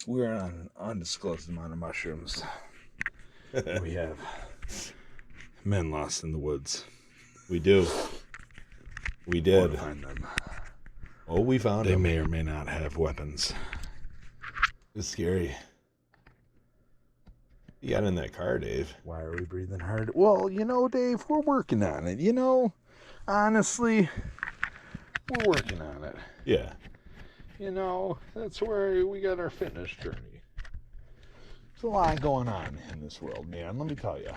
We're on an undisclosed amount of mushrooms. We have men lost in the woods. We do. We did. We'll find them. Oh, we found them. They may or may not have weapons. It's scary. You got in that car, Dave. Why are we breathing hard? Well, you know, Dave, we're working on it. You know, honestly, we're working on it. Yeah. You know, that's where we got our fitness journey. There's a lot going on in this world, man. Let me tell you.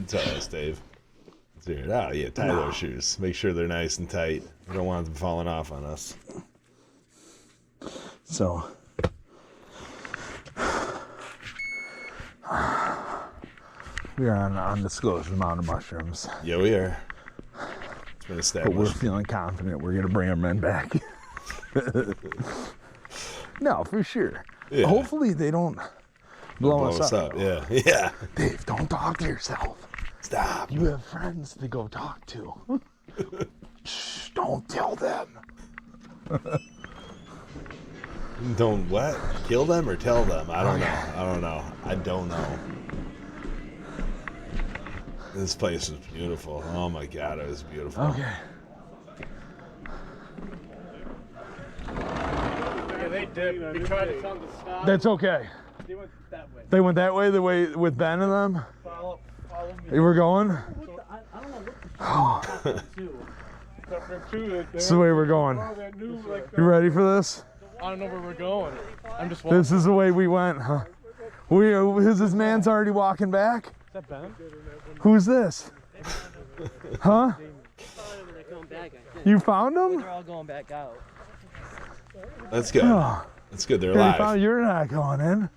Tell us, Dave. Let's hear it out. Yeah, tie those shoes. Make sure they're nice and tight. We don't want them falling off on us. So, we are on an undisclosed amount of mushrooms. Yeah, we are. It's been established. But we're feeling confident we're going to bring our men back. No, for sure. Yeah. Hopefully they don't blow us up. Yeah. Yeah. Dave, don't talk to yourself. Stop. You have friends to go talk to. Shh, don't tell them. Don't what? Kill them or tell them? I don't know. This place was beautiful. Oh my God, it was beautiful. Okay. Yeah, they did. They tried to tell them to stop. That's okay. They went that way. They went that way, the way with Ben and them? Follow me. They were going? I don't know what the two. This is the way we're going. You ready for this? I don't know where we're going. I'm just walking. This is the way we went, huh? This man's already walking back? Is that Ben? Who's this? Huh? You found them? They're all going back out. That's good. Oh. That's good. They're They alive. found you're not going in.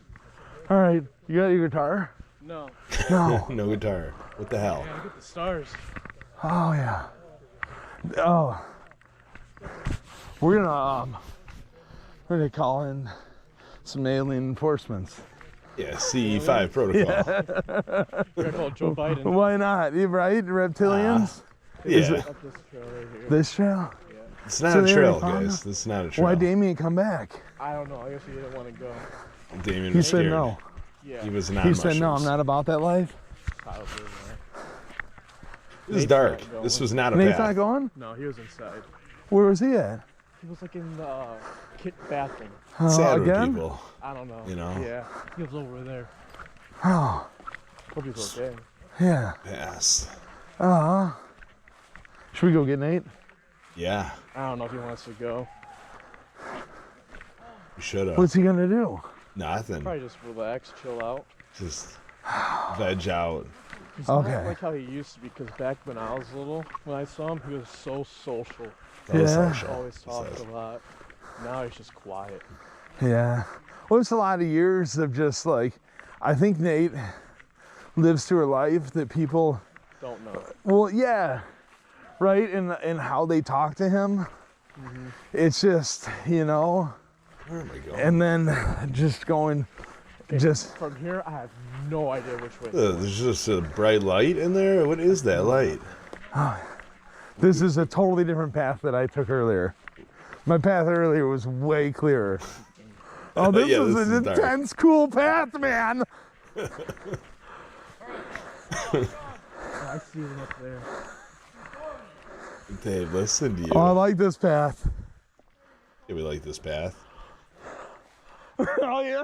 All right, you got your guitar? No. No. No guitar. What the hell? Yeah, get the stars. Oh yeah. Oh. We're gonna call in some alien enforcements. Yeah, CE5 protocol. We're gonna call Joe Biden. Why not? You right? Reptilians? Yeah. Up this trail right here. This trail? Yeah. It's not So a they trail, already found guys. This is not a trail. Why Damien come back? I don't know. I guess he didn't want to go. Damien He was said scared. no. Yeah. He was not. He said no, I'm not about that life. Probably, yeah. This is Nate's dark. not going. This was not a Nate's path. not going? No, he was inside. Where was he at? He was like in the kit bathroom. Sad with Again? people. I don't know. You know? Yeah. He was over there. Oh, Hope he's okay. yeah. Pass. Should we go get Nate? Yeah, I don't know if he wants to go. we should have. What's he gonna do? Nothing. Probably just relax, chill out. Just veg out. He's Okay. not like how he used to be, because back when I was little, when I saw him, he was so social. Yeah. Always talked a lot. Now he's just quiet. Yeah. Well, it's a lot of years of just like, I think Nate lives through a life that people, Don't know. well, yeah, right? And how they talk to him. Mm-hmm. It's just, you know, Where am I going? and then just going, just, From here, I have no idea which way. There's just a bright light in there. What is that light? this is a totally different path that I took earlier. My path earlier was way clearer. Oh, this Yeah, is this an is dark. intense, cool path, man. Oh, I see him up there. Dave, listen to you. Oh, I like this path. Yeah, we like this path. Oh, yeah.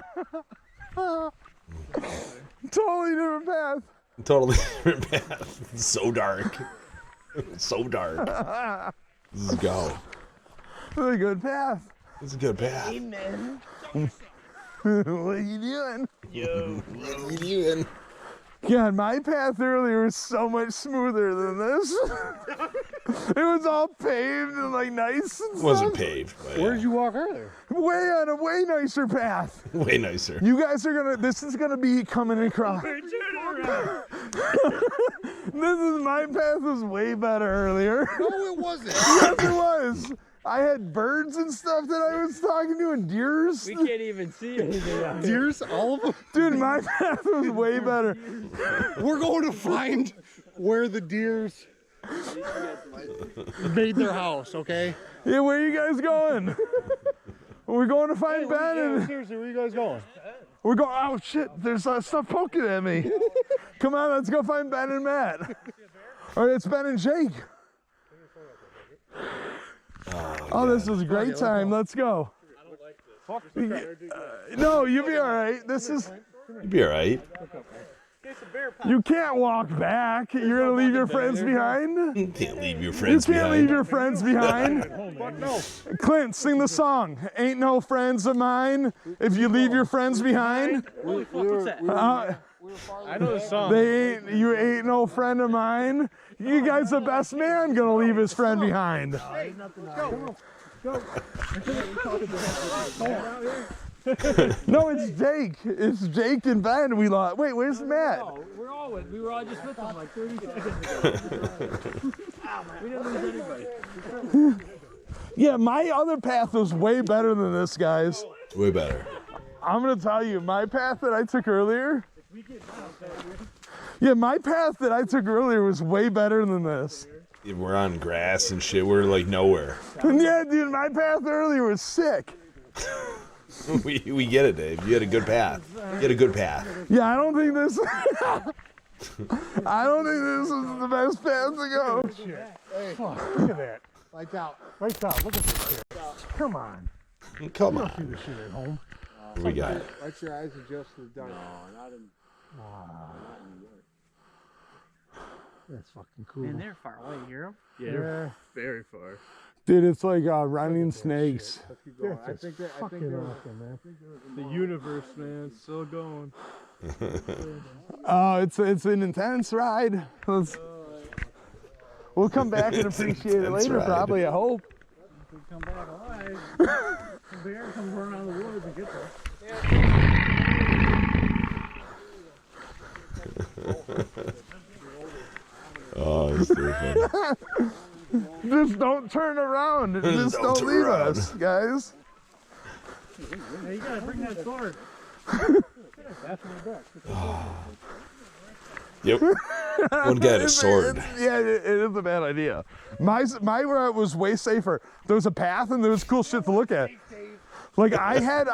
Totally different path. Totally different path. It's so dark. So dark. Let's go. Really good path. It's a good path. Amen. What are you doing? What are you doing? God, my path earlier was so much smoother than this. It was all paved and like nice and It stuff. wasn't paved. But Where did you walk earlier? Way on a way nicer path. Way nicer. You guys are gonna, this is gonna be coming across. This is, my path was way better earlier. No, it wasn't. Yes, it was. I had birds and stuff that I was talking to and deers. We can't even see anything out here. Deers, all of them. Dude, my path was way better. We're going to find where the deers made their house, okay? Yeah, where you guys going? We're going to find Ben. And Seriously, where you guys going? we're going. Oh shit! There's stuff poking at me. Come on, let's go find Ben and Matt. Or it's Ben and Jake. Oh, this is a great time. Let's go. No, you'll be all right. This is. You'll be all right. You can't walk back. You're gonna leave your friends behind. You can't leave your You friends can't behind. leave your friends behind. Clint, sing the song. Ain't no friends of mine if you leave your friends behind. I know the song. You ain't no friend of mine. You guys, the best man gonna leave his friend behind. No, it's Jake. It's Jake and Ben. We lost. Wait, where's Matt? No, we were all just with them like 30 seconds ago. We didn't lose anybody. Yeah, my other path was way better than this, guys. Way better. I'm gonna tell you, my path that I took earlier. Yeah, my path that I took earlier was way better than this. Yeah, we're on grass and shit. We're like nowhere. And yeah, dude, my path earlier was sick. We get it, Dave. You had a good path. You had a good path. Yeah, I don't think this. I don't think this is the best path to go. Hey, look at that. Lights out. Lights out. Look at this shit. Come on. Come See on. this shit at home. What we got? Let your eyes adjust to the dark. That's fucking cool. Man, they're far away. You hear them? Yeah, they're very far. Dude, it's like running snakes. I think they're awesome, man. The universe, man, still going. Oh, it's an intense ride. We'll come back and appreciate it Intense later, ride. probably. I hope. If we come back alive, the bear comes around the woods and gets us. Oh, it's too funny. Just don't turn around. Just Don't don't turn leave around. us, guys. Hey, you gotta bring that sword. Yep. One guy had a sword. Yeah, it is a bad idea. My route was way safer. There was a path and there was cool shit to look at. Like I had a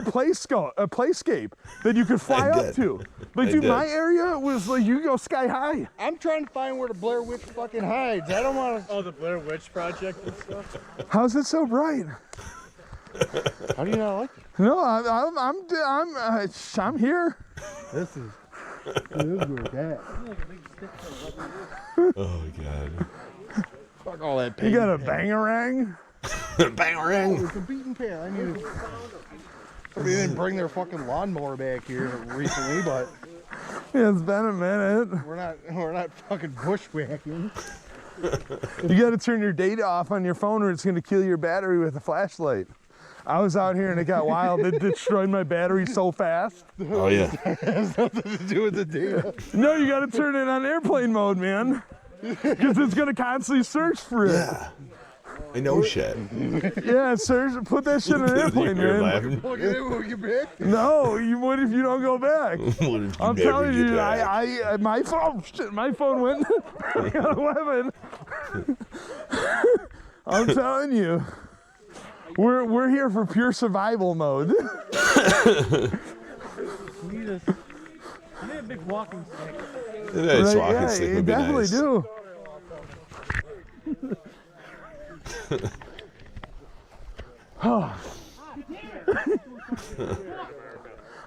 playscape that you could fly I up did. to. Like, I dude, did. my area was like you go sky high. I'm trying to find where the Blair Witch fucking hides. I don't want to. Oh, the Blair Witch Project and stuff. How's it so bright? How do you not like it? No, I'm here. This is where it's at. Oh god. Fuck all that You pain. got a bangarang? Bangarang. It's a beaten path. I need to. They didn't bring their fucking lawnmower back here recently, but Yeah, it's been a minute. we're not fucking bushwhacking. You got to turn your data off on your phone or it's going to kill your battery with a flashlight. I was out here and it got wild. It destroyed my battery so fast. Oh yeah. Has nothing to do with the data. No, you got to turn it on airplane mode, man. Because it's going to constantly search for it. Yeah. I know shit. Yeah, search. Put that shit on airplane, You're man. laughing. Look at it when we get back. No, you would if you don't go back. What if you I'm never telling get you, back? my phone went 11. I'm telling you, we're here for pure survival mode. You need a big walking stick. Nice Right, walking yeah, stick you would be definitely nice. do.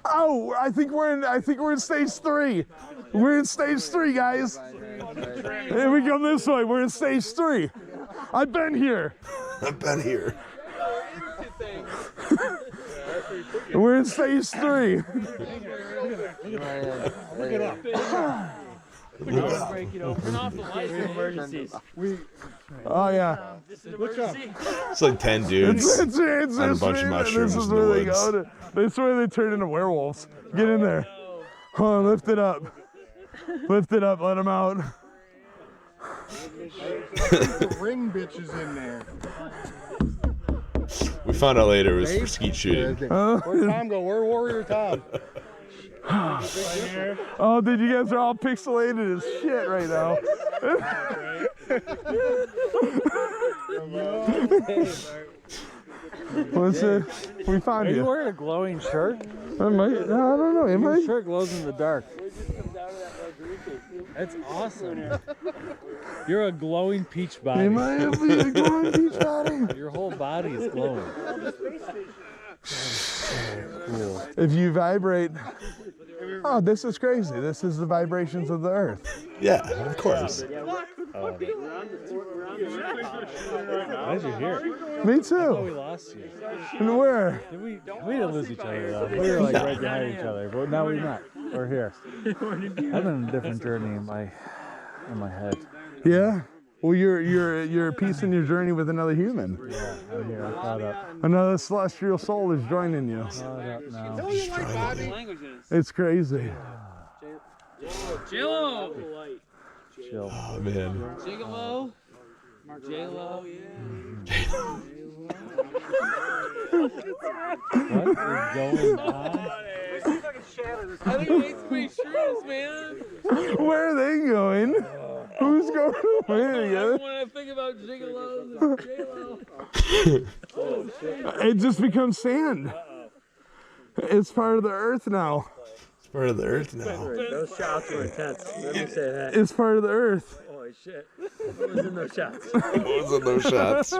Oh, I think we're in stage 3. We're in stage 3, guys. Here we come this way. We're in stage 3. I've been here. I've been here. We're in stage 3. Break it open. Turn off the lights for emergencies. Oh yeah. This is an emergency. It's like 10 dudes. It's On a bunch of mushrooms This is in the where they woods. go to. This is where they turn into werewolves. Get in there. Hold on, lift it up. Lift it up. Let them out. The ring bitches in there. We found out later it was for skeet shooting. Where'd Tom go? Where Warrior Tom? Oh, dude, you guys are all pixelated as shit right now. What's it? We found Are you you. wearing a glowing shirt? I don't know. Am Your I? shirt glows in the dark. That's awesome. You're a glowing peach body. Am I a glowing peach body? Your whole body is glowing. Cool. If you vibrate, oh, this is crazy. This is the vibrations of the earth. Yeah, of course. Glad you're here. Me We too. lost you. And where? We didn't lose each other though. We were like right behind each other, but now we're not. We're here. I've been on a different journey in my head. Yeah. Well, you're a piece in your journey with another human. Yeah, I'm here. I'm caught up. Another celestial soul is joining you. Caught up now. It's crazy. Chill. Oh man. Gigolo. J-Lo. What is going on? I think it makes me shrooms, man. Where are they going? Who's going where together? When I think about gigolos and J-Lo. It just becomes sand. It's part of the earth now. It's part of the earth now. Those shots were intense. Let me say that. It's part of the earth. Holy shit. What was in those shots? What was in those shots?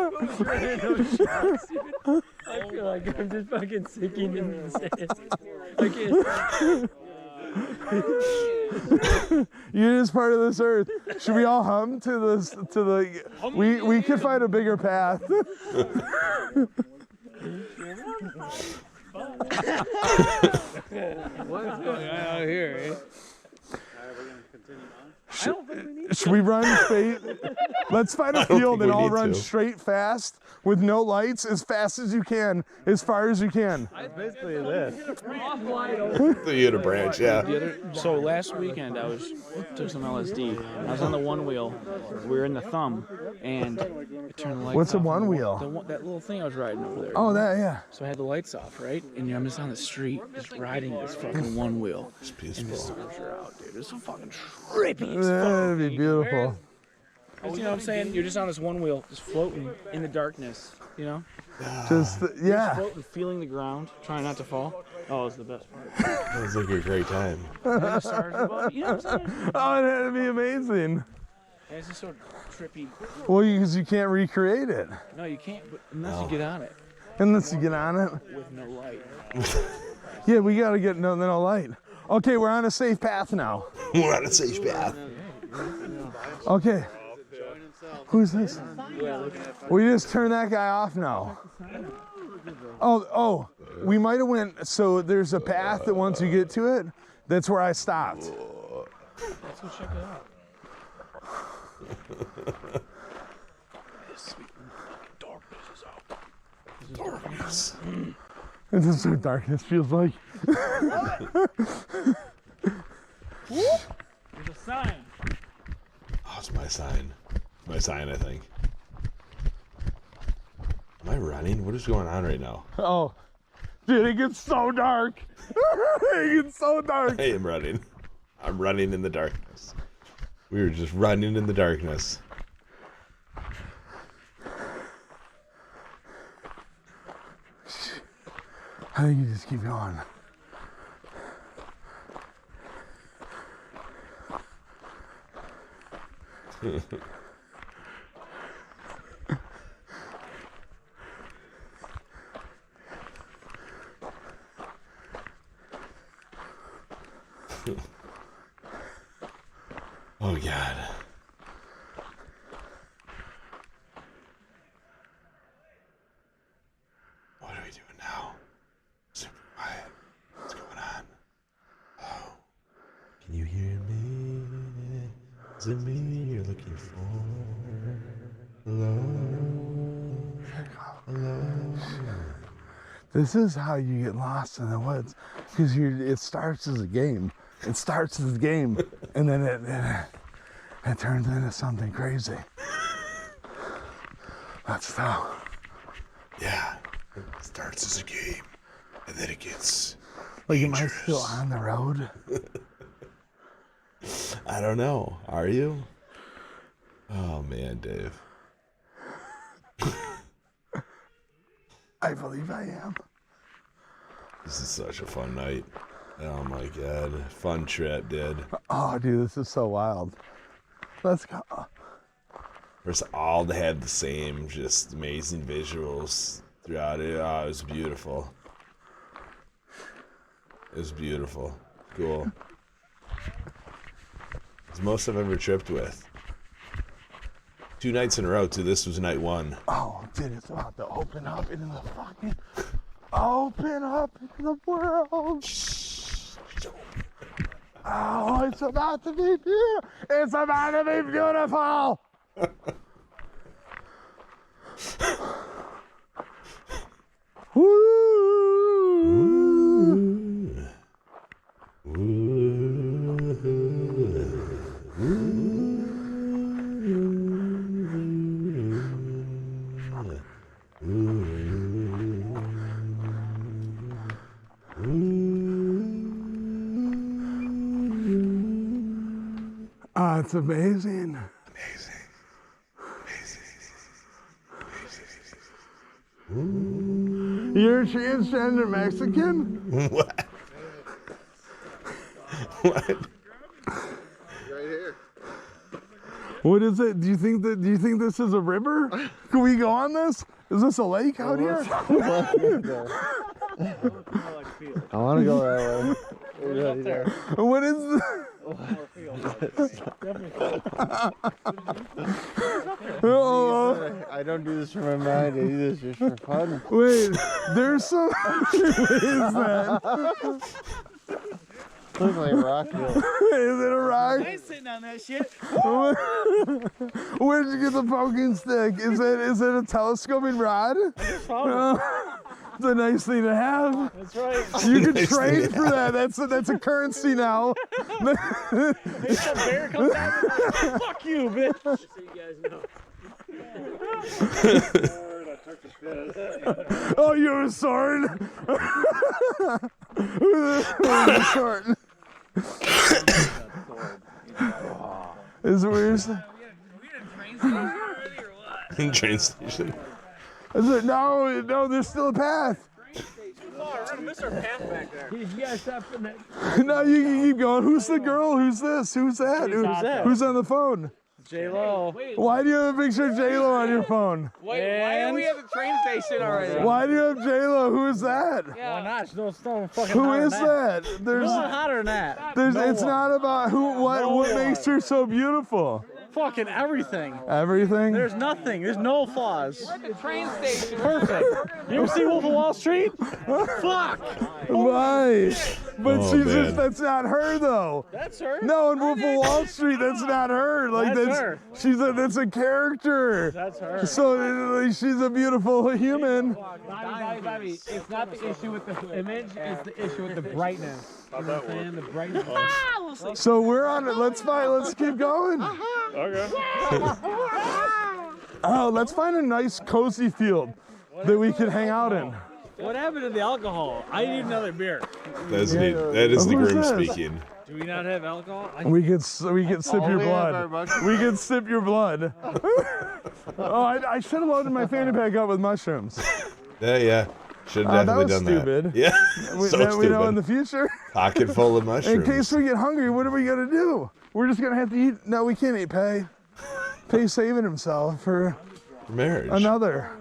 I feel like I'm just fucking sinking in the sand. I can't. You're just part of this earth. Should we all hum to this? To the we could find a bigger path. What's going on out here, eh? Should we run straight? Let's find a don't field think and we all need run to. straight fast with no lights as fast as you can, as far as you can. Basically this. You hit a branch, yeah. So last weekend I took some LSD. I was on the one wheel. We were in the thumb, and I turned the lights What's a off. one wheel? That little thing I was riding over there. Oh, that yeah. So I had the lights off, right? And I'm just on the street, just riding this fucking one wheel. It's And the peaceful. stars are out, dude. It's so fucking trippy. That'd be beautiful. You know what I'm saying? You're just on this one wheel, just floating in the darkness. You know? Just yeah. Floating, feeling the ground, trying not to fall. Oh, it's the best part. Sounds like a great time. And the stars above. You know what I'm saying? Oh, that'd be amazing. And it's just so trippy. Well, because you can't recreate it No, you can't, but unless you get on it unless you get on it. with no light. Yeah, we gotta get no light. Okay, we're on a safe path now. We're on a safe path. Okay. Who's this? We just turned that guy off now. Oh, we might have went. So there's a path that once you get to it, that's where I stopped. Let's go check it out. Darkness is out. Darkness. This is what darkness feels like. There's a sign. Oh, it's my sign. My sign, I think. Am I running? What is going on right now? Oh, dude, it gets so dark. It gets so dark. I am running. I'm running in the darkness. We were just running in the darkness. I think you just keep going. Oh, God. What are we doing now? Super quiet. What's going on? Oh. Can you hear me? Is it me you're looking for? Hello? Hello? This is how you get lost in the woods, because it starts as a game. It starts as a game, and then it turns into something crazy. That's how. Yeah. It starts as a game, and then it gets Like, am I dangerous. still on the road? I don't know. Are you? Oh, man, Dave. I believe I am. This is such a fun night. Oh my god. Fun trip, dude. Oh, dude, this is so wild. Let's go. For us all to have the same, just amazing visuals throughout it. Oh, it was beautiful. It was beautiful. Cool. It's the most I've ever tripped with. 2 nights in a row, too. This was night 1. Oh, dude, it's about to open up into the fucking... Open up into the world. Oh, it's about to be beautiful. It's about to be beautiful. It's amazing. You're a transgender Mexican? What? What? Right here. What is it? Do you think this is a river? Can we go on this? Is this a lake out here? I want to go that way. What is the... I don't do this for my mind. I do this just for fun. Wait, there's some... What is that? Looks like Rockville. Is it a rock? I ain't sitting on that shit. Where'd you get the poking stick? Is it a telescoping rod? It's a nice thing to have. That's right. You can trade for that. That's a currency now. If some bear comes out, fuck you, bitch. Just so you guys know. Oh, you have a sword? Who's a sword? Is it weird? Train station. Is it? No, there's still a path. We're gonna miss our path back there. You guys stop for that. No, you can keep going. Who's the girl? Who's this? Who's that? that? Who's on the phone? J-Lo. Why do you have a picture of J-Lo on your phone? Wait, why are we at the train station already? Why do you have J-Lo? Who is that? Why not? No fucking Who hotter is than that? There's, No one hotter than that. it's not about what makes her so beautiful. Fucking everything. Everything? There's nothing. There's no flaws. We're at the train station. Perfect. You ever see Wolf of Wall Street? Fuck. Why? But Oh, she's man. just, that's not her though. That's her. No, in Wolf of Wall Street, that's not her. Like That's her. that's a character. That's her. So she's a beautiful human. Bobby, it's not the issue with the image, it's the issue with the brightness. You know what I'm saying? The brightness. So we're on it. Let's keep going. Okay. Oh, let's find a nice cozy field that we can hang out in. What happened to the alcohol? I need another beer. That is the Who's groom this? speaking. Do we not have alcohol? We can sip your blood. We can sip your blood. Oh, I should have loaded my fanny pack up with mushrooms. Yeah. Should have That definitely was done stupid. that. Yeah. We, So now we know in stupid. the future. Pocket full of mushrooms. In case we get hungry, what are we gonna do? We're just gonna have to eat. No, we can't eat Pay. Pay's saving himself for Marriage. another.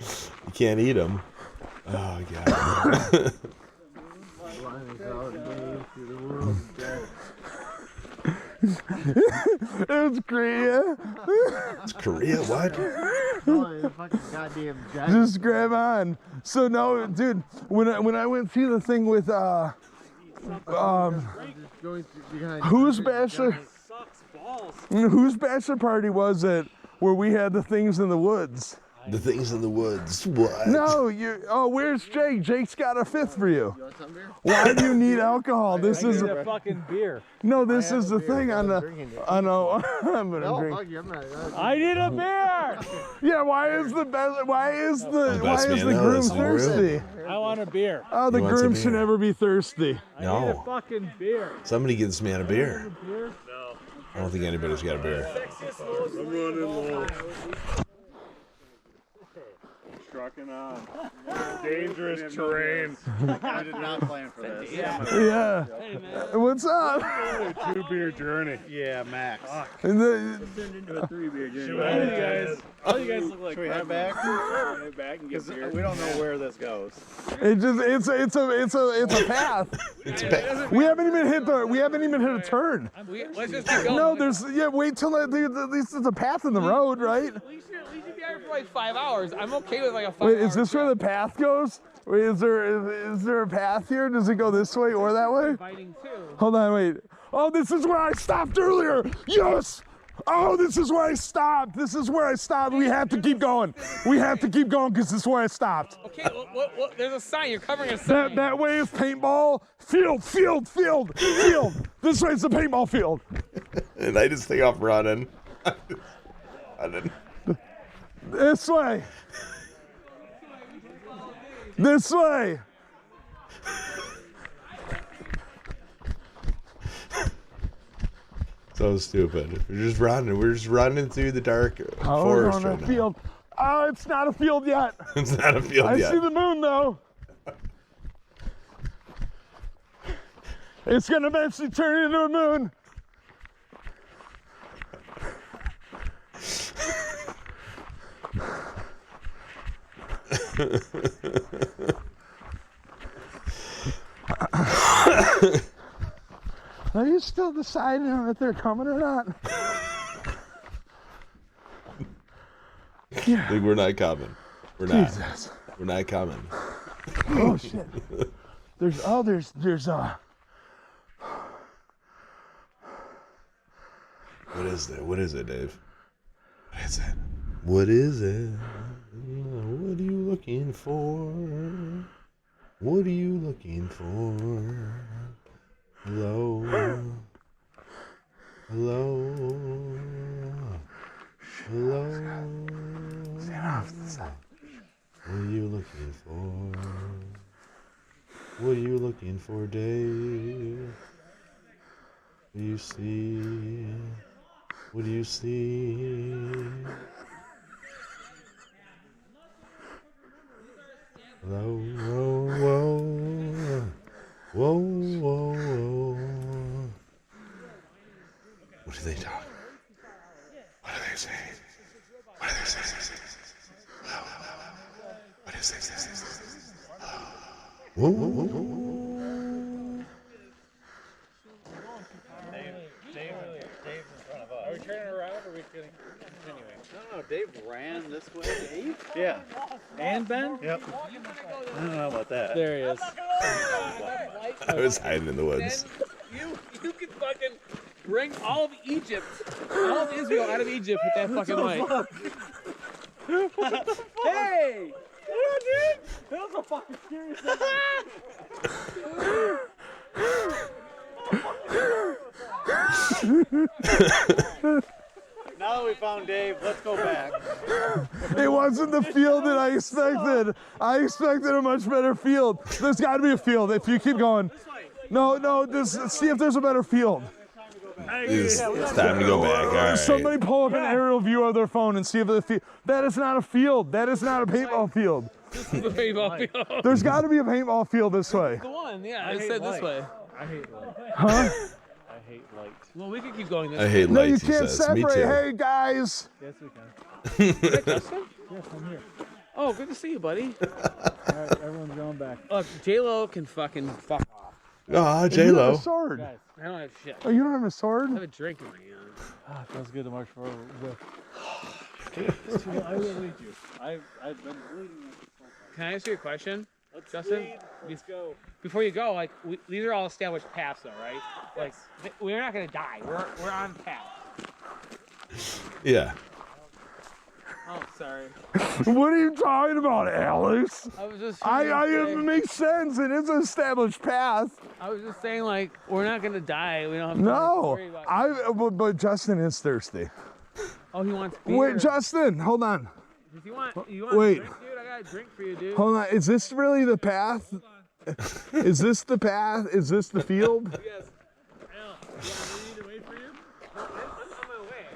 You can't eat them. Oh, God. It's Korea. It's Korea, what? Just grab on. So no, dude. When I went through the thing with whose bachelor party was it where we had the things in the woods? The things in the woods. What? No, where's Jake? Jake's got a fifth for you. Why do you need alcohol? This is a fucking beer. no. This is the thing on the. I know. I'm gonna drink. I need a beer. Yeah. Why is the best man groom knows, the groom. thirsty? I want a beer. Oh, the He wants a groom should beer. never be thirsty. I need a No. fucking beer. Somebody get this man a beer. I don't think anybody's got a beer. trucking on. Dangerous terrain. I did not plan for this. Yeah. What's up? 2-beer journey. Yeah, Max. And the- Turned into a 3-beer journey. All you guys look like. Should we head back? Head back and get Because beer. we don't know where this goes. it's a path. It's bad. We haven't even hit a turn. Let's just keep going. No, wait till at least it's a path in the road, right? At least you'd be here for like 5 hours. I'm okay with like a 5 Wait, hour is this where the path goes? Wait, is there a path here? Does it go this way or that way? fighting too? Hold on, wait. Oh, this is where I stopped earlier. Yes. Oh, this is where I stopped. This is where I stopped. We have to keep going. We have to keep going because this is where I stopped. Okay, what, there's a sign. You're covering a sign. That way is paintball. Field. This way is the paintball field. And I just take off running. This way. This way. So stupid. We're just running through the dark Oh, we're forest on right a now. field. Oh, it's not a field yet. It's not a field I yet. see the moon though. It's gonna eventually turn into a moon. Are you still deciding if they're coming or not? I think we're not coming. We're not. Jesus. We're not coming. Oh shit. There's What is that? What is it, Dave? What is it? What is it? What are you looking for? What are you looking for? Hello? Hello? Hello? What are you looking for? What are you looking for, Dave? What do you see? What do you see? Hello, whoa, whoa, whoa, whoa, whoa. What do they talk? What do they say? What do they say? What is this? Whoa, whoa, whoa, whoa. Are we turning around or are we continuing? No, Dave ran this way. Dave? Yeah. And Ben? Yep. I don't know about that. There he is. I was hiding in the woods. You can fucking bring all of Egypt, all of Israel out of Egypt with that fucking light. Hey! That was a fucking scary Now that we found Dave, let's go back. It wasn't the field that I expected. I expected a much better field. There's got to be a field if you keep going. No, just see if there's a better field. It's time to go back. All right. Somebody pull up an aerial view of their phone and see if the field. That is not a field. That is not a paintball field. This is the paintball field. There's got to be a paintball field this way. The one, yeah, I said this way. I hate light. Huh? I hate light. Well, we could keep going this I way. hate No, you lights, he can't says. Me separate. too. Hey guys. Yes, we can. Is that Justin? Yes, I'm here. Oh, good to see you, buddy. All right, everyone's going back. Look, J-Lo can fucking fuck off. Ah, You have J-Lo. a sword. Guys, I don't have shit. Oh, you don't have a I sword? have a drink in my hand. it feels good to march forward with. I will lead you. I've been bleeding. Can I ask you a question, Justin? Let's go. Before you go, like, these are all established paths, though, right? Like, we're not gonna die. We're on path. Yeah. Oh, sorry. What are you talking about, Alex? I was just. It makes sense. It is an established path. I was just saying, like, we're not gonna die. We don't have to No, worry about. but Justin is thirsty. Oh, he wants beer. Wait, Justin, hold on. If you want a Wait. drink, dude? I got a drink for you, dude. Hold on. Is this really the path? Is this the path? Is this the field? Yes. Al, you need to wait for you? I'm on my way.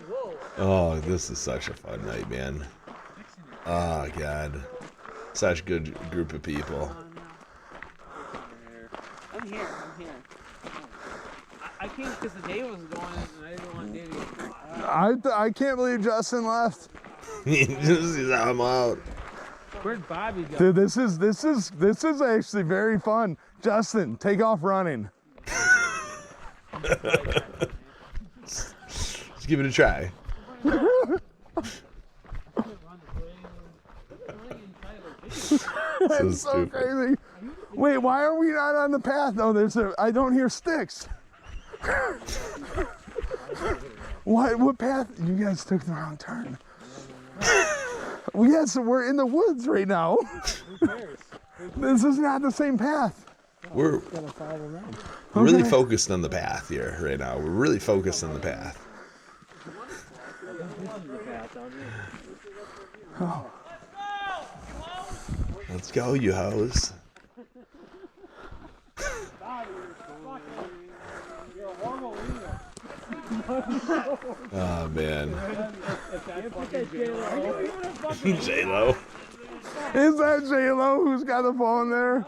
Whoa. Oh, this is such a fun night, man. Oh God, such good group of people. I'm here. I came because the day was going and I didn't want Dave to get I can't believe Justin left. I'm out. Where'd Bobby go? Dude, this is actually very fun. Justin, take off running. Let's give it a try. That's so crazy. Wait, why are we not on the path? No, I don't hear sticks. What path? You guys took the wrong turn. We're in the woods right now. This is not the same path. We're really focused on the path here right now. We're really focused on the path. Oh. Let's go, you hoes. Oh man. J-Lo. Is that J-Lo who's got the phone there?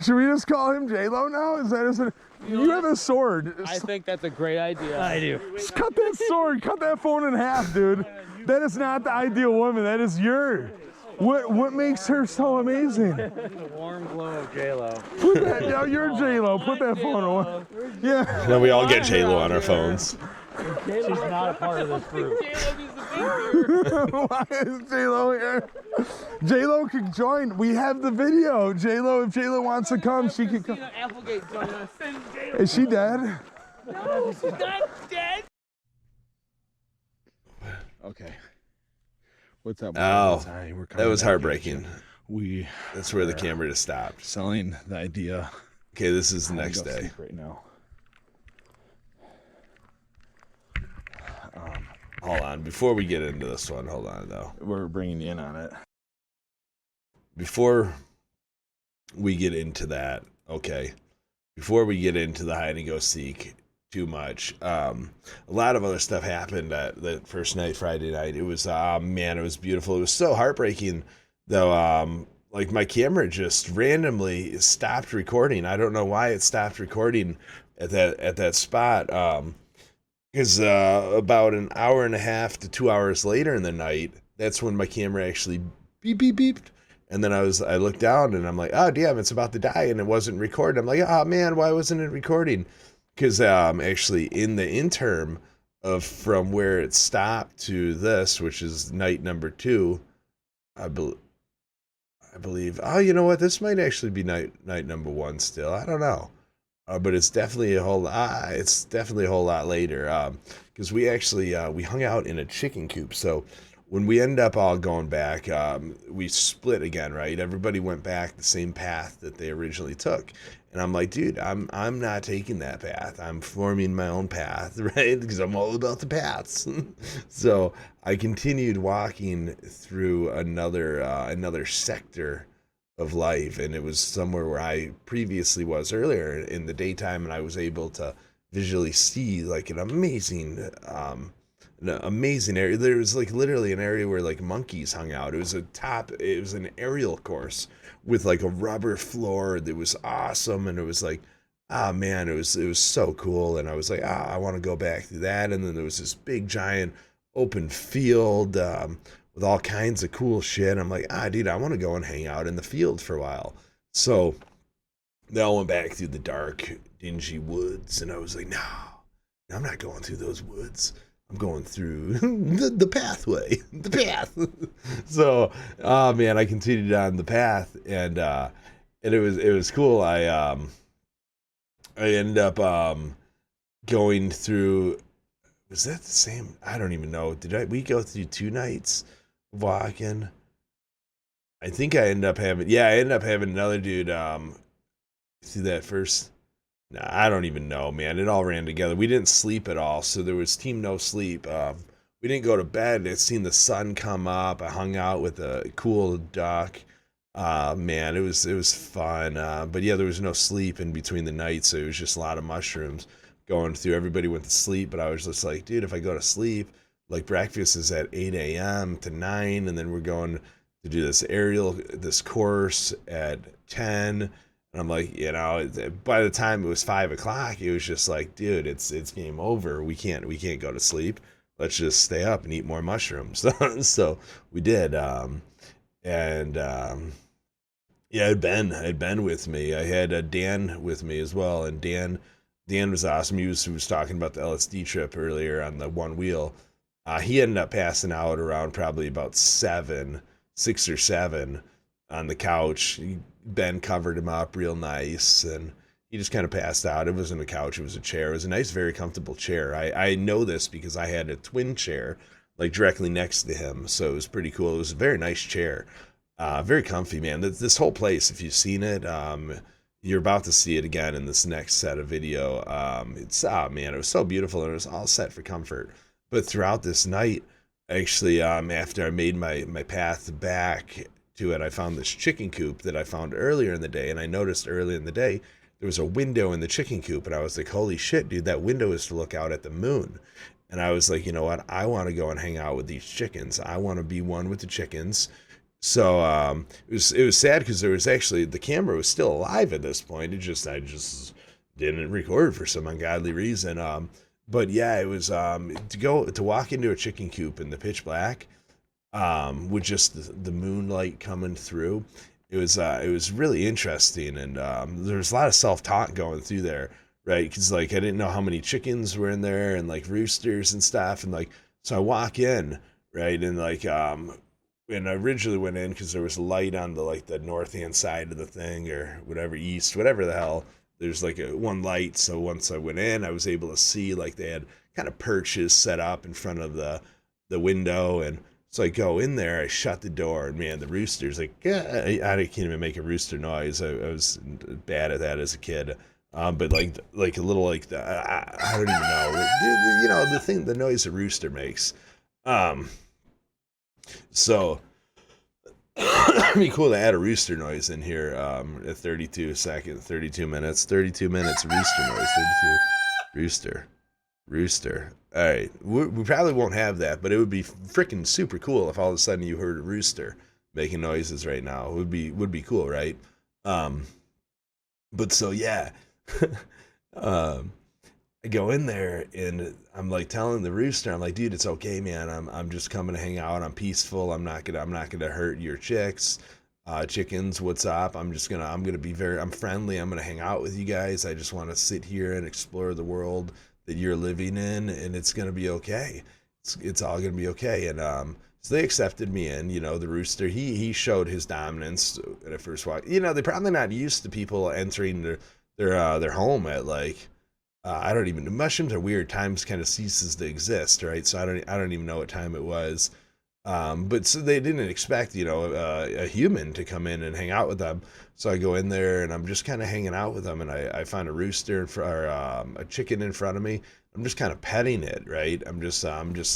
Should we just call him J-Lo now? Is that his? You have a sword. I think that's a great idea. I do. Just cut that sword. Cut that phone in half, dude. That is not the ideal woman. That is your. What makes her so amazing? The warm glow of J-Lo. Put that, yo, you're J-Lo. Put that phone away. Yeah. Now we all get J-Lo on our phones. She's not a part of this group. Why is J-Lo here? J-Lo could join. We have the video. J-Lo, if J-Lo wants to come, she can come. Applegate join us. Is she dead? No, she's not dead. Okay. What's up? Oh, Sorry, we're that was heartbreaking. That's where the camera just stopped. Selling the idea. Okay, this is the I'm next gonna go day. sleep right now. Hold on. Before we get into this one, hold on though. We're bringing you in on it. Before we get into that, okay. Before we get into the hide and go seek too much, a lot of other stuff happened the first night, Friday night. It was man, it was beautiful. It was so heartbreaking though. Like my camera just randomly stopped recording. I don't know why it stopped recording at that spot. Because about an hour and a half to 2 hours later in the night, that's when my camera actually beeped. And then I looked down and I'm like, oh damn, it's about to die, and it wasn't recording. I'm like, oh man, why wasn't it recording? Because actually in the interim of from where it stopped to this, which is night number 2, I believe. Oh, you know what? This might actually be night number 1 still. I don't know. But it's definitely a whole lot. It's definitely a whole lot later. Because we actually we hung out in a chicken coop. So when we ended up all going back, we split again, right? Everybody went back the same path that they originally took. And I'm like, dude, I'm not taking that path. I'm forming my own path, right? Because I'm all about the paths. So I continued walking through another sector of life, and it was somewhere where I previously was earlier in the daytime, and I was able to visually see like an amazing area. There was like literally an area where like monkeys hung out. It was an aerial course with like a rubber floor that was awesome, and it was like, ah man, it was so cool. And I was like, I want to go back through that. And then there was this big giant open field with all kinds of cool shit. I'm like, dude, I want to go and hang out in the field for a while. So they all went back through the dark, dingy woods, and I was like, no, I'm not going through those woods. I'm going through the pathway, the path. So, man, I continued on the path, and it was cool. I ended up going through. Was that the same? I don't even know. We go through 2 nights of walking? I think I ended up having another dude through that first. Nah, I don't even know, man. It all ran together. We didn't sleep at all, so there was team no sleep. We didn't go to bed. I seen the sun come up. I hung out with a cool duck. Man, it was fun. But yeah, there was no sleep in between the nights, so it was just a lot of mushrooms going through. Everybody went to sleep, but I was just like, dude, if I go to sleep, like breakfast is at 8 a.m. to 9, and then we're going to do this course at 10. And I'm like, you know, by the time it was 5 o'clock, it was just like, dude, it's game over. We can't go to sleep. Let's just stay up and eat more mushrooms. So we did. Yeah, had Ben with me. I had Dan with me as well, and Dan was awesome. He was talking about the LSD trip earlier on the one wheel. He ended up passing out around probably about 6 or 7 on the couch. Ben covered him up real nice, and he just kind of passed out. It wasn't a couch, it was a chair. It was a nice, very comfortable chair. I know this because I had a twin chair like directly next to him, so it was pretty cool. It was a very nice chair. Very comfy, man. This whole place, if you've seen it, you're about to see it again in this next set of video. Man, it was so beautiful, and it was all set for comfort. But throughout this night, actually, after I made my path back to it, I found this chicken coop that I found earlier in the day, and I noticed earlier in the day there was a window in the chicken coop, and I was like, holy shit, dude, that window is to look out at the moon. And I was like, you know what, I want to go and hang out with these chickens. I want to be one with the chickens. So it was sad because there was actually, the camera was still alive at this point. I just didn't record for some ungodly reason. But yeah, it was to walk into a chicken coop in the pitch black, with just the moonlight coming through. It was really interesting, and there was a lot of self-talk going through there, right? Because like I didn't know how many chickens were in there, and like roosters and stuff, and like so I walk in, right, and like when I originally went in, because there was a light on the north hand side of the thing, or whatever, east, whatever the hell. There's like one light, so once I went in, I was able to see like they had kind of perches set up in front of the window, and so I go in there, I shut the door, and man, the rooster's like, I can't even make a rooster noise. I was bad at that as a kid, but like a little like I don't even know, you know, the noise a rooster makes. So it'd be cool to add a rooster noise in here at 32 minutes rooster noise. 32 rooster. All right, we probably won't have that, but it would be freaking super cool if all of a sudden you heard a rooster making noises right now. It would be cool, right? But so yeah, I go in there and I'm like telling the rooster, I'm like, dude, it's okay, man. I'm just coming to hang out. I'm peaceful. I'm not gonna hurt your chickens. What's up? I'm friendly. I'm gonna hang out with you guys. I just want to sit here and explore the world that you're living in, and it's gonna be okay. It's all gonna be okay. And so they accepted me in. You know, the rooster, he showed his dominance at first walk. You know, they're probably not used to people entering their home at like. I don't even know. Mushrooms are weird. Time kind of ceases to exist, right? So I don't even know what time it was. But so they didn't expect, you know, a human to come in and hang out with them. So I go in there and I'm just kind of hanging out with them, and I find a rooster or a chicken in front of me. I'm just kind of petting it, right? I'm just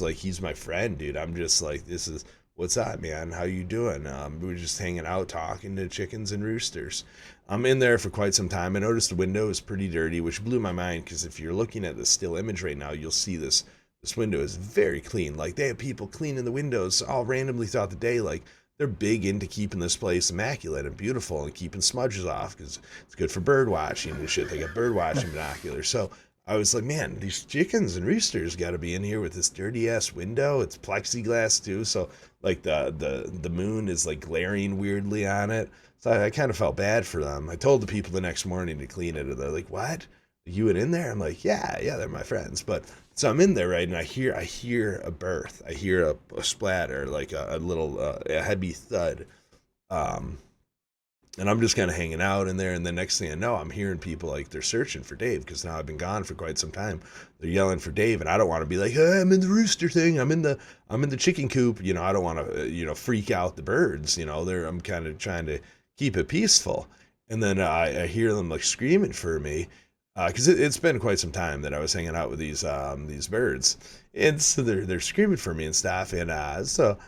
like, he's my friend, dude. I'm just like, what's up, man? How you doing? We were just hanging out, talking to chickens and roosters. I'm in there for quite some time. I noticed the window is pretty dirty, which blew my mind, because if you're looking at the still image right now, you'll see this window is very clean. Like, they have people cleaning the windows all randomly throughout the day. Like, they're big into keeping this place immaculate and beautiful and keeping smudges off, because it's good for bird watching and shit. They got bird watching binoculars. So I was like, man, these chickens and roosters got to be in here with this dirty ass window. It's plexiglass too, so like the moon is like glaring weirdly on it. So I kind of felt bad for them. I told the people the next morning to clean it, and they're like, what? You went in there? I'm like, yeah, they're my friends. But so I'm in there, right, and I hear a birth. I hear a splatter, like a little a heavy thud. And I'm just kind of hanging out in there, and the next thing I know, I'm hearing people like they're searching for Dave, because now I've been gone for quite some time. They're yelling for Dave, and I don't want to be like, hey, I'm in the rooster thing. I'm in the chicken coop. You know, I don't want to freak out the birds. You know, I'm kind of trying to keep it peaceful. And then I hear them like screaming for me, because it's been quite some time that I was hanging out with these birds, and so they're screaming for me and stuff. And so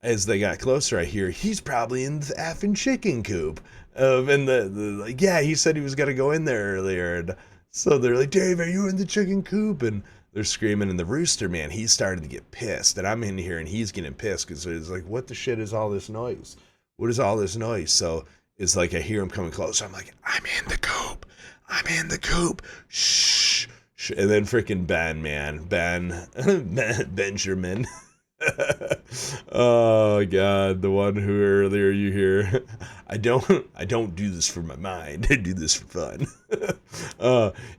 as they got closer, I hear he's probably in the effing chicken coop. And the like, yeah, he said he was gonna go in there earlier. And so they're like, Dave, are you in the chicken coop? And they're screaming, and the rooster, man, he started to get pissed, and I'm in here, and he's getting pissed because it's like, what the shit is all this noise? What is all this noise? So it's like I hear him coming closer. I'm like, I'm in the coop. I'm in the coop. Shh. And then freaking Ben, man, Benjamin. Oh God, the one who earlier you hear, I don't do this for my mind, I do this for fun.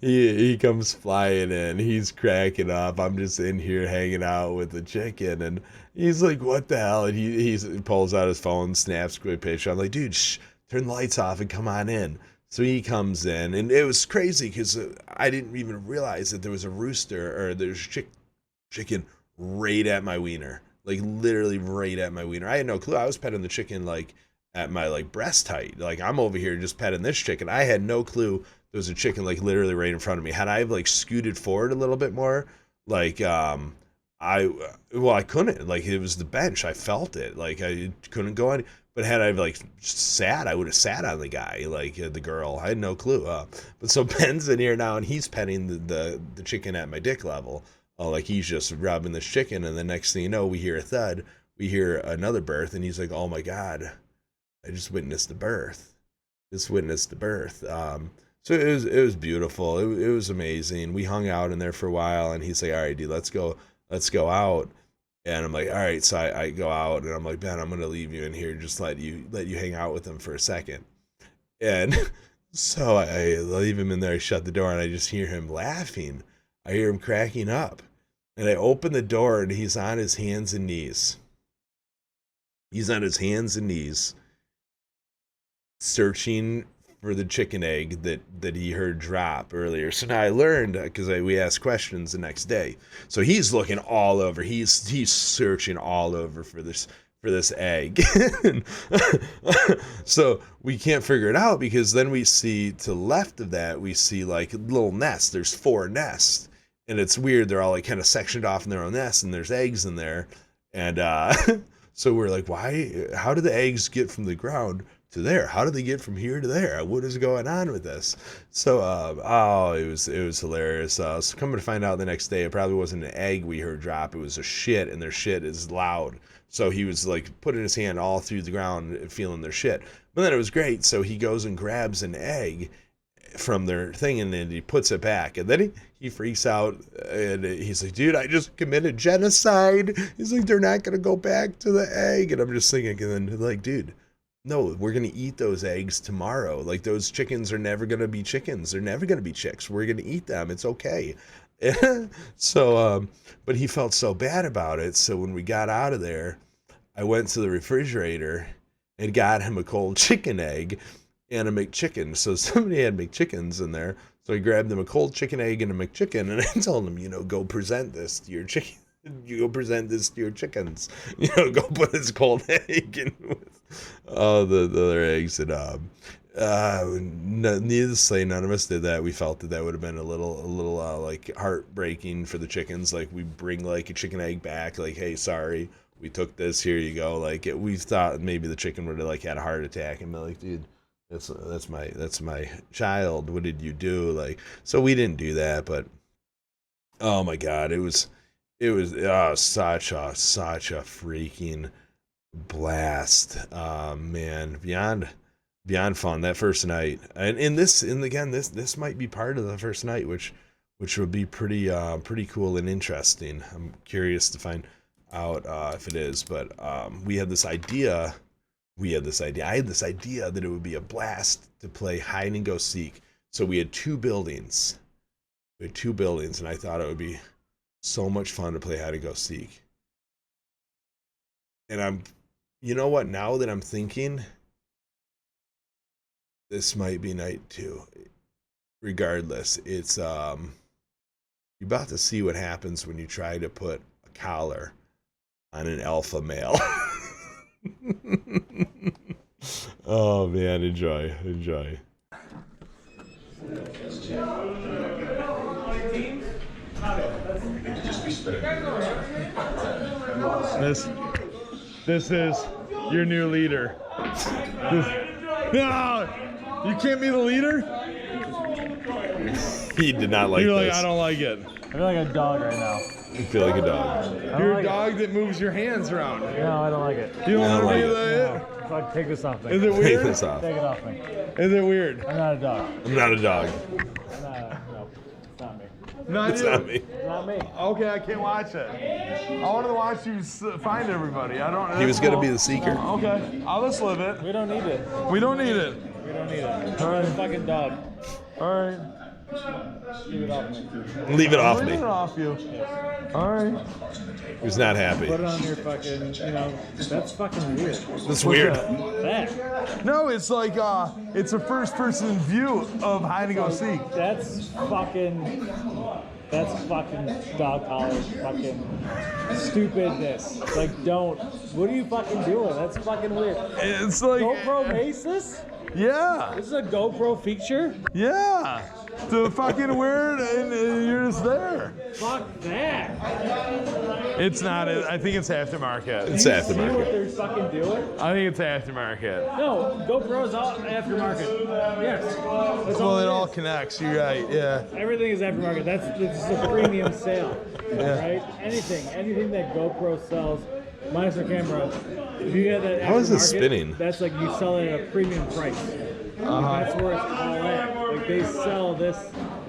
He comes flying in, he's cracking up. I'm just in here hanging out with the chicken, and he's like, what the hell? And he pulls out his phone, snaps a quick picture. I'm like, dude, shh, turn the lights off and come on in. So he comes in, and it was crazy because I didn't even realize that there was a rooster, or there's chicken right at my wiener, like literally right at my wiener. I had no clue. I was petting the chicken like at my like breast height. Like I'm over here just petting this chicken. I had no clue there was a chicken like literally right in front of me. Had I like scooted forward a little bit more, like I couldn't. Like it was the bench. I felt it. Like I couldn't go on. But had I like sat, I would have sat on the guy, like the girl. I had no clue. But so Ben's in here now, and he's petting the chicken at my dick level. Like he's just rubbing this chicken, and the next thing you know, we hear a thud. We hear another birth, and he's like, "Oh my God, I just witnessed the birth. Just witnessed the birth." So it was beautiful. It was amazing. We hung out in there for a while, and he's like, "All right, dude, let's go out." And I'm like, all right, so I go out, and I'm like, Ben, I'm gonna leave you in here, just let you hang out with him for a second. And so I leave him in there, I shut the door, and I just hear him laughing. I hear him cracking up. And I open the door, and he's on his hands and knees. He's on his hands and knees, searching for the chicken egg that he heard drop earlier. So now I learned, because we asked questions the next day. So he's looking all over. He's searching all over for this egg. So we can't figure it out, because then we see to the left of that, we see like little nests. There's 4 nests, and it's weird. They're all like kind of sectioned off in their own nests, and there's eggs in there. And so we're like, how do the eggs get from the ground to there? How did they get from here to there? What is going on with this? So it was hilarious. So coming to find out the next day, it probably wasn't an egg we heard drop. It was a shit, and their shit is loud. So he was like putting his hand all through the ground feeling their shit. But then it was great. So he goes and grabs an egg from their thing, and then he puts it back, and then he freaks out, and he's like, dude, I just committed genocide. He's like, they're not gonna go back to the egg. And I'm just thinking, and then like, dude, no, we're going to eat those eggs tomorrow. Like, those chickens are never going to be chickens. They're never going to be chicks. We're going to eat them. It's okay. So, but he felt so bad about it. So when we got out of there, I went to the refrigerator and got him a cold chicken egg and a McChicken. So somebody had McChickens in there. So I grabbed him a cold chicken egg and a McChicken, and I told him, go present this to your chicken. You go present this to your chickens. Go put this cold egg in with all the other eggs. And needless to say, none of us did that. We felt that would have been a little like heartbreaking for the chickens. Like, we bring like a chicken egg back, like, hey, sorry, we took this, here you go. Like, we thought maybe the chicken would have like had a heart attack and be like, dude, that's my child. What did you do? Like, so we didn't do that. But oh my God, it was such a freaking blast. Man, beyond fun that first night. And again, this might be part of the first night, which would be pretty cool and interesting. I'm curious to find out if it is. But I had this idea that it would be a blast to play hide and go seek. So we had 2 buildings. And I thought it would be so much fun to play hide and go seek. And you know what, now that I'm thinking, this might be night 2. Regardless, it's you're about to see what happens when you try to put a collar on an alpha male. Oh man, enjoy. This is your new leader. No, you can't be the leader? He did not like You're this. like, I don't like it. I feel like a dog right now. You feel like a dog. You're like a dog that moves your hands around. No, I don't like it. You don't I want don't to be like that? Fuck, take this off me. Is it Take weird? this off. Take it off me. Is it weird? I'm not a dog. I'm not a dog. No, it's not me. Not It's you. not me. It's not me. Okay, I can't watch it. I wanted to watch you find everybody. I don't. He was that's gonna cool. be the seeker. Okay, I'll just live it. We don't need it. We don't need it. We don't need it. All right. It's a fucking dog. All right. Leave it off me. Leave it off Leave me. it off you. All right. He was not happy. Put it on your fucking, that's fucking weird. That's weird. That. No, it's like it's a first-person view of hide and go seek. That's fucking dog collar fucking stupidness. Like, don't. What are you fucking doing? That's fucking weird. It's like GoPro makes this? yeah, This is a GoPro feature? yeah. The fucking weird, and you're just there. Fuck that. It's not. I think it's aftermarket. It's See what aftermarket. they're fucking doing? I think it's aftermarket. No, GoPro's all aftermarket. Yes. That's Well, it is. all connects. You're right. Yeah. Everything is aftermarket. This is a premium sale, right? Anything that GoPro sells, minus the camera. If you get that, How is it aftermarket, spinning? That's like you sell it at a premium price. That's where it's all at. Like they sell this.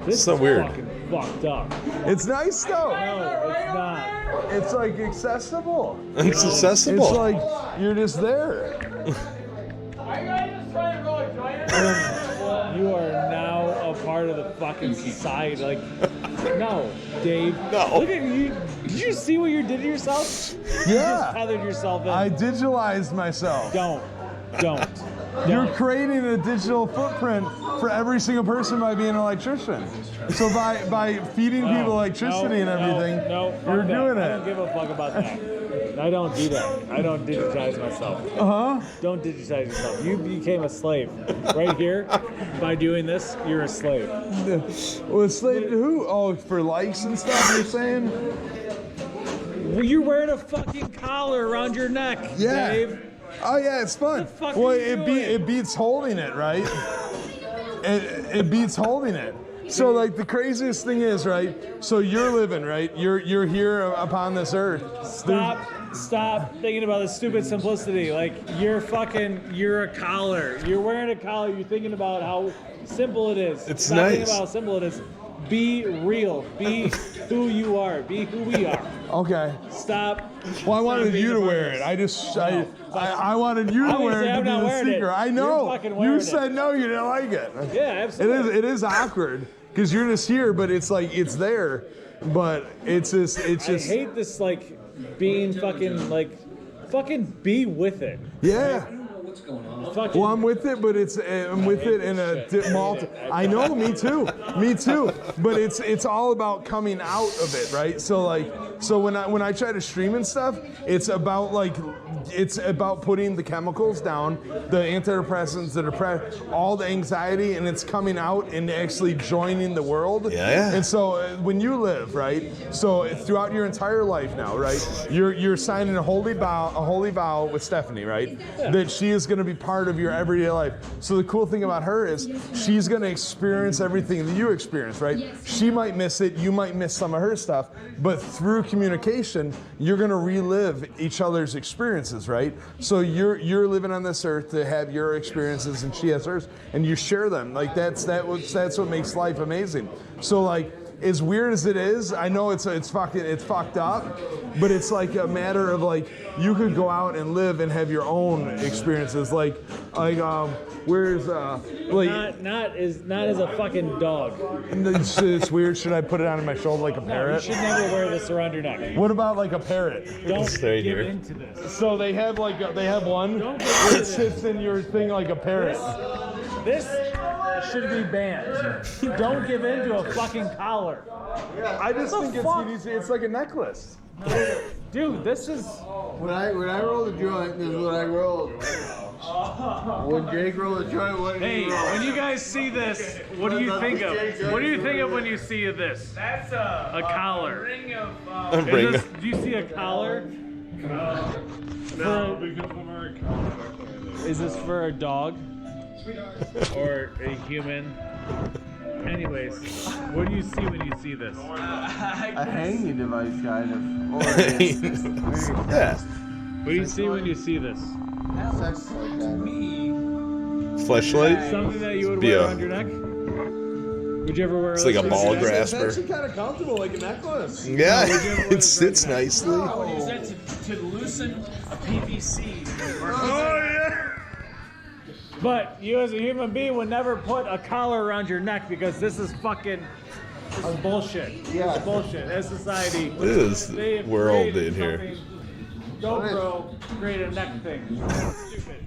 This So is weird. fucking fucked up. It's nice though. No, it's not. It's like accessible. It's accessible. It's like you're just there. You are now a part of the fucking society. Like, no, Dave. No. Look at you. Did you see what you did to yourself? You Yeah. just tethered yourself in. I digitalized myself. Don't. You're creating a digital footprint for every single person by being an electrician. So by feeding people electricity and everything, No, fuck you're that. doing I don't it. give a fuck about that. I don't do that. I don't digitize myself. Don't digitize yourself. You became a slave. Right here, by doing this, you're a slave. Well, it's slave to who? Oh, for likes and stuff. You're saying? Well, you're wearing a fucking collar around your neck, Yeah. Dave. Oh yeah, it's fun. What the fuck Well, are you doing? it beats holding it, right? it beats holding it. So like the craziest thing is, right? So you're living, right? You're here upon this earth. Stop thinking about the stupid simplicity. Like, you're a collar. You're wearing a collar. You're thinking about how simple it is. It's Stop thinking nice. about how simple it is. Be real. Be who you are. Be who we are. Okay. Stop. Well, I wanted being you to a wear it. I wanted you to Obviously, wear it to I'm be not the wearing it. seeker. I You're know. fucking wearing You it. said no, you didn't like it. Yeah, absolutely. It is awkward because you're just here, but it's like it's there, but it's just I hate this, like, being fucking be with it. yeah. Fucking, Well, I'm with it, but I'm with it in a multi. I know, me too, But it's all about coming out of it, right? So when I try to stream and stuff, it's about putting the chemicals down, the antidepressants, all the anxiety, and it's coming out and actually joining the world. Yeah. And so when you live, right? So throughout your entire life now, right? You're signing a holy vow with Stephanie, right? That she is going to be part of your everyday life. So the cool thing about her is she's going to experience everything that you experience, right? She might miss it, you might miss some of her stuff, but through communication, you're going to relive each other's experiences, right? So you're living on this earth to have your experiences, and she has hers, and you share them. Like that's what makes life amazing. So like, as weird as it is, I know it's fucked up, but it's like a matter of like you could go out and live and have your own experiences. Where's like not as a fucking dog. it's weird. Should I put it on my shoulder like a You parrot? should never wear this around your neck. What about like a parrot? Don't Stay get here. into this. So they have one Don't get that into sits in your thing like a parrot. This should be banned. Don't give in to a fucking collar. I just What think the fuck? it's like a necklace. Dude, this is... When I roll the joint, this is what I roll. When Jake rolled the joint, what did Hey, he roll? when you guys see this, what do you think of? What do you think of when you see this? That's a collar. Ring of. A ring. Do you see a collar? No, is this for a dog? Or a human? Anyways, what do you see when you see this? A hanging device, kind of. Or Yeah. What do you see when you see this? sex like that. Fleshlight. Something that you would Be wear a- around your neck? Would you ever wear It's like a ball It's grasper. actually kind of comfortable, like a necklace. Yeah, it sits nicely. I would use that to loosen a PVC. Oh yeah. But you as a human being would never put a collar around your neck because this is bullshit. Yeah. It's bullshit. As society, What is they have world created in here? something- GoPro created a neck thing. Stupid.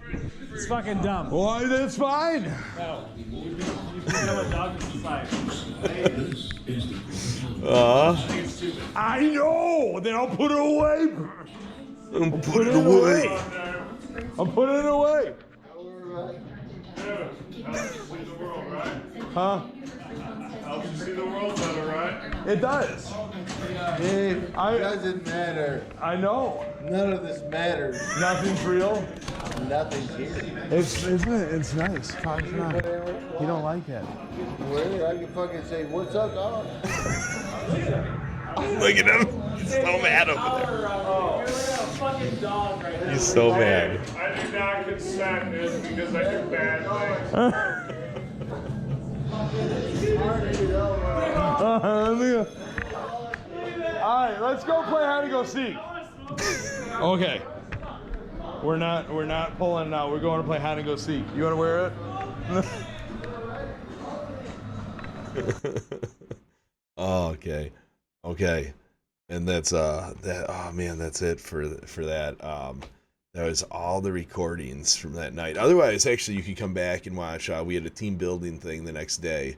It's fucking dumb. Well, that's fine. No. You become a dog in society. I know. Then I'll put it away. Put it away. I'll put it away. Huh? Helps you see the world better, right? It does. It I- doesn't matter. I know. None of this matters. Nothing's real. Nothing's here. Isn't it? It's nice. You don't like it. Where I can fucking say, "What's up, dog?" Look at him. He's so mad over there. You're like a fucking dog right now. He's so mad. I do not consent this because I do bad All right, let's go play hide and go seek. Okay. We're not pulling it out. We're going to play hide and go seek. You want to wear it? Oh, okay, and that's that. Oh man, that's it for that. That was all the recordings from that night. Otherwise, actually, you could come back and watch. We had a team building thing the next day.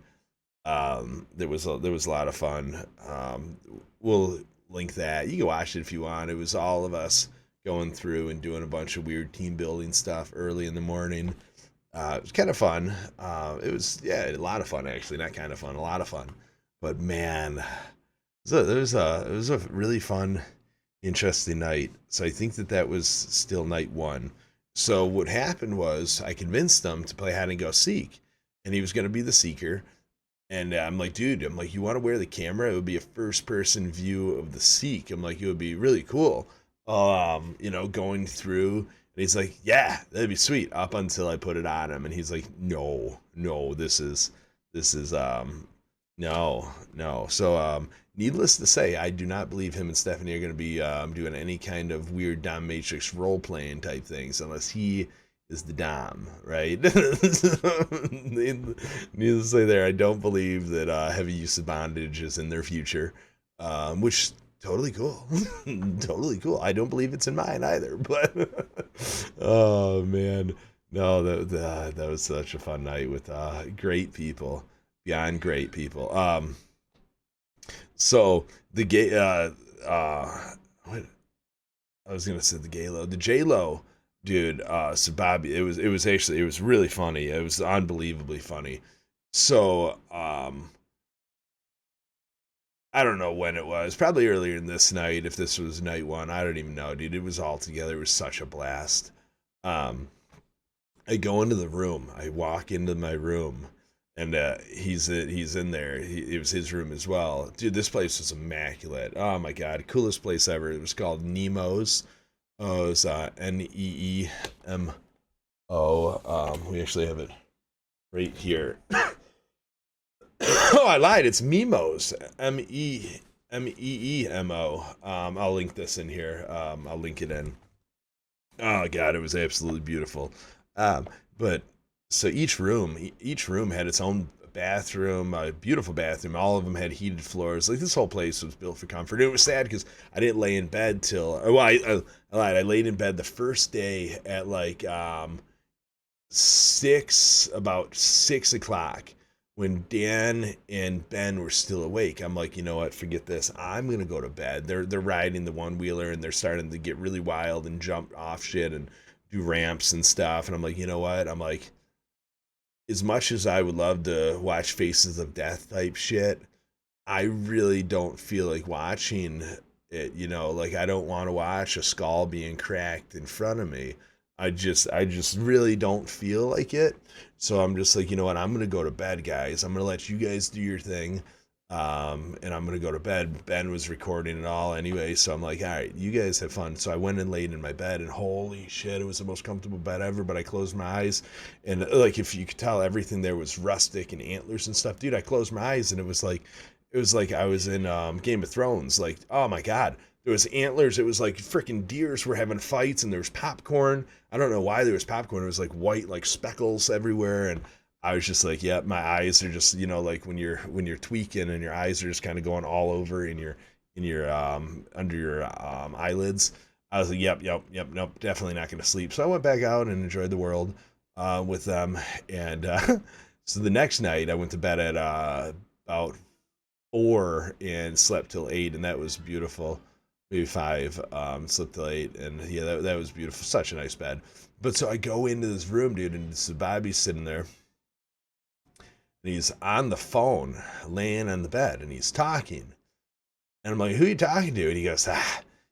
There was a lot of fun. We'll link that. You can watch it if you want. It was all of us going through and doing a bunch of weird team building stuff early in the morning. It was kind of fun. It was a lot of fun actually. Not kind of fun, a lot of fun. But man, it was a really fun, interesting night. So I think that was still night one. So what happened was I convinced him to play hide and go seek, and he was going to be the seeker. And I'm like, dude, you want to wear the camera? It would be a first-person view of the seek. I'm like, it would be really cool. Going through. And he's like, yeah, that'd be sweet. Up until I put it on him, and he's like, no, this is no. So, needless to say, I do not believe him and Stephanie are going to be doing any kind of weird dominatrix role-playing type things unless he is the dom, right? Needless to say there, I don't believe that heavy use of bondage is in their future, which totally cool. Totally cool. I don't believe it's in mine either, but oh man. No, that was such a fun night with great people. Beyond great people. So the gay what I was gonna say the J-Lo, dude, so Bobby, it was really funny. It was unbelievably funny. So I don't know when it was, probably earlier in this night, if this was night one, I don't even know, dude. It was all together, it was such a blast. I go into the room, I walk into my room, and he's in there. It was his room as well. Dude, this place was immaculate. Oh my god, coolest place ever. It was called Nemo's. Oh, it was Neemo. We actually have it right here. Oh, I lied. It's Memo's. Meemo. I'll link this in here. I'll link it in. Oh god, it was absolutely beautiful. But so each room had its own bathroom, a beautiful bathroom. All of them had heated floors. Like, this whole place was built for comfort. And it was sad because I didn't lay in bed till, well, I lied. I laid in bed the first day at like about 6 o'clock when Dan and Ben were still awake. I'm like, you know what? Forget this. I'm gonna go to bed. They're riding the one wheeler and they're starting to get really wild and jump off shit and do ramps and stuff. And I'm like, you know what? I'm like, as much as I would love to watch Faces of Death type shit, I really don't feel like watching it, you know, like I don't want to watch a skull being cracked in front of me. I just really don't feel like it. So I'm just like, you know what? I'm gonna go to bed, guys. I'm gonna let you guys do your thing. And I'm gonna go to bed. Ben was recording it all anyway, so I'm like, all right, you guys have fun. So I went and laid in my bed, and holy shit, it was the most comfortable bed ever. But I closed my eyes, and like if you could tell, everything there was rustic and antlers and stuff, dude. I closed my eyes, and it was like I was in Game of Thrones. Like, oh my god, there was antlers. It was like freaking deers were having fights, and there was popcorn. I don't know why there was popcorn. It was like white, like speckles everywhere, and I was just like, yeah, my eyes are just, you know, like when you're tweaking and your eyes are just kind of going all over in your under your eyelids. I was like, yep, nope, definitely not gonna sleep. So I went back out and enjoyed the world with them, and so the next night I went to bed at about 4 and slept till 8, and that was beautiful. Maybe 5, slept till 8, and yeah, that was beautiful. Such a nice bed. But so I go into this room, dude, and so Bobby's sitting there. And he's on the phone, laying on the bed, and he's talking. And I'm like, who are you talking to? And he goes,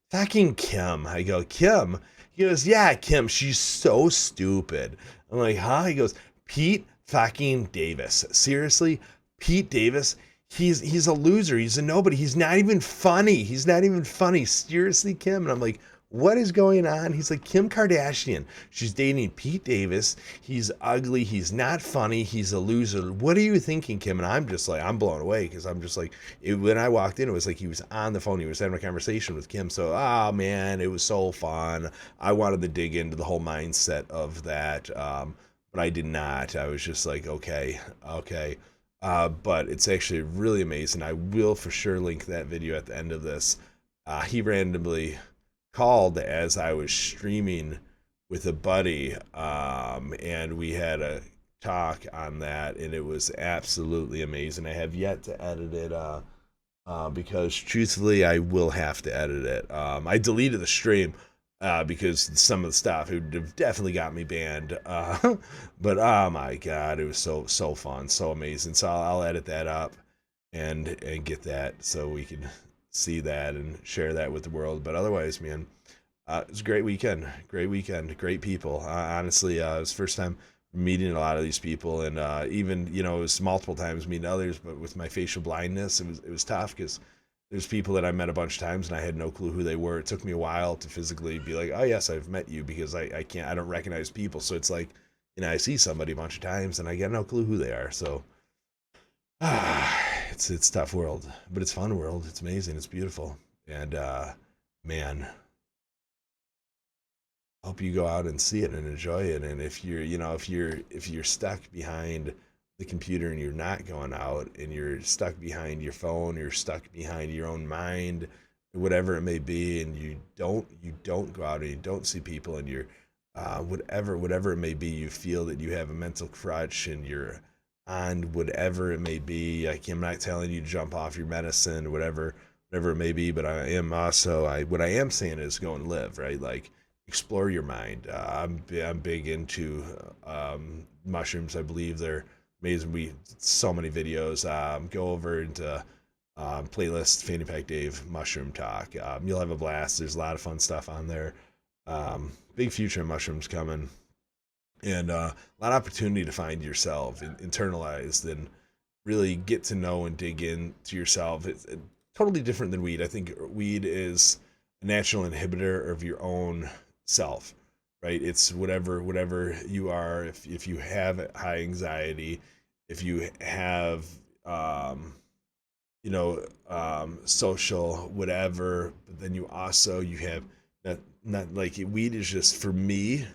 fucking Kim. I go, Kim? He goes, yeah, Kim, she's so stupid. I'm like, huh? He goes, Pete fucking Davis. Seriously? Pete Davis? He's a loser. He's a nobody. He's not even funny. He's not even funny. Seriously, Kim? And I'm like, what is going on? He's like, Kim Kardashian. She's dating Pete Davis. He's ugly. He's not funny. He's a loser. What are you thinking, Kim? And I'm just like, I'm blown away because I'm just like, when I walked in, it was like he was on the phone. He was having a conversation with Kim. So, oh man, it was so fun. I wanted to dig into the whole mindset of that, but I did not. I was just like, okay. But it's actually really amazing. I will for sure link that video at the end of this. He randomly called as I was streaming with a buddy, and we had a talk on that, and it was absolutely amazing. I have yet to edit it because truthfully I will have to edit it. I deleted the stream because some of the stuff, it would have definitely got me banned, but oh my god, it was so fun, so amazing. So I'll edit that up and get that so we can see that and share that with the world. But otherwise, man, it was a great weekend, great people. Honestly, it was the first time meeting a lot of these people, and even, you know, it was multiple times meeting others, but with my facial blindness, it was tough because there's people that I met a bunch of times and I had no clue who they were. It took me a while to physically be like, oh yes, I've met you, because I don't recognize people. So it's like, you know, I see somebody a bunch of times and I get no clue who they are. So it's a tough world, but it's fun world. It's amazing. It's beautiful. And man, I hope you go out and see it and enjoy it. And if you're, you know, if you're stuck behind the computer and you're not going out, and you're stuck behind your phone, you're stuck behind your own mind, whatever it may be, and you don't go out and you don't see people, and you're whatever it may be, you feel that you have a mental crutch and you're on whatever it may be. I'm not telling you to jump off your medicine, whatever it may be, but I am also, what I am saying is go and live, right? Like, explore your mind. I'm big into mushrooms. I believe they're amazing. So many videos. Go over into playlist Fanny Pack Dave Mushroom Talk. You'll have a blast. There's a lot of fun stuff on there. Big future of mushrooms coming, and a lot of opportunity to find yourself internalized and really get to know and dig into yourself. It's totally different than weed. I think weed is a natural inhibitor of your own self, right? It's whatever you are. If you have high anxiety, if you have social whatever, but then you have not like, weed is just, for me,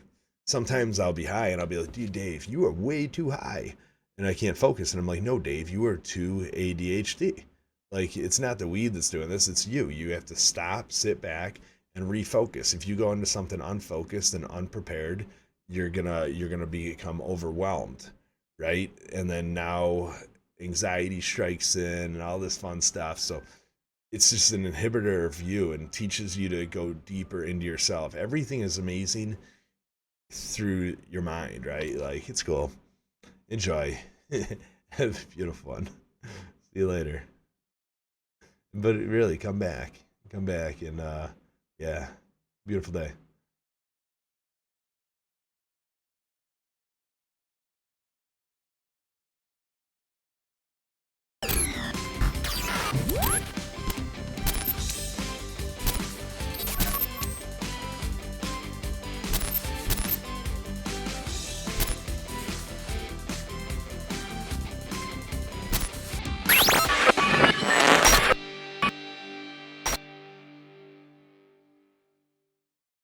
sometimes I'll be high and I'll be like, dude, Dave, you are way too high and I can't focus. And I'm like, no, Dave, you are too ADHD. Like, it's not the weed that's doing this, it's you. You have to stop, sit back, and refocus. If you go into something unfocused and unprepared, you're gonna become overwhelmed, right? And then now anxiety strikes in and all this fun stuff. So it's just an inhibitor of you and teaches you to go deeper into yourself. Everything is amazing through your mind, right? Like, it's cool. Enjoy. Have a beautiful one. See you later. But really, come back and yeah, beautiful day.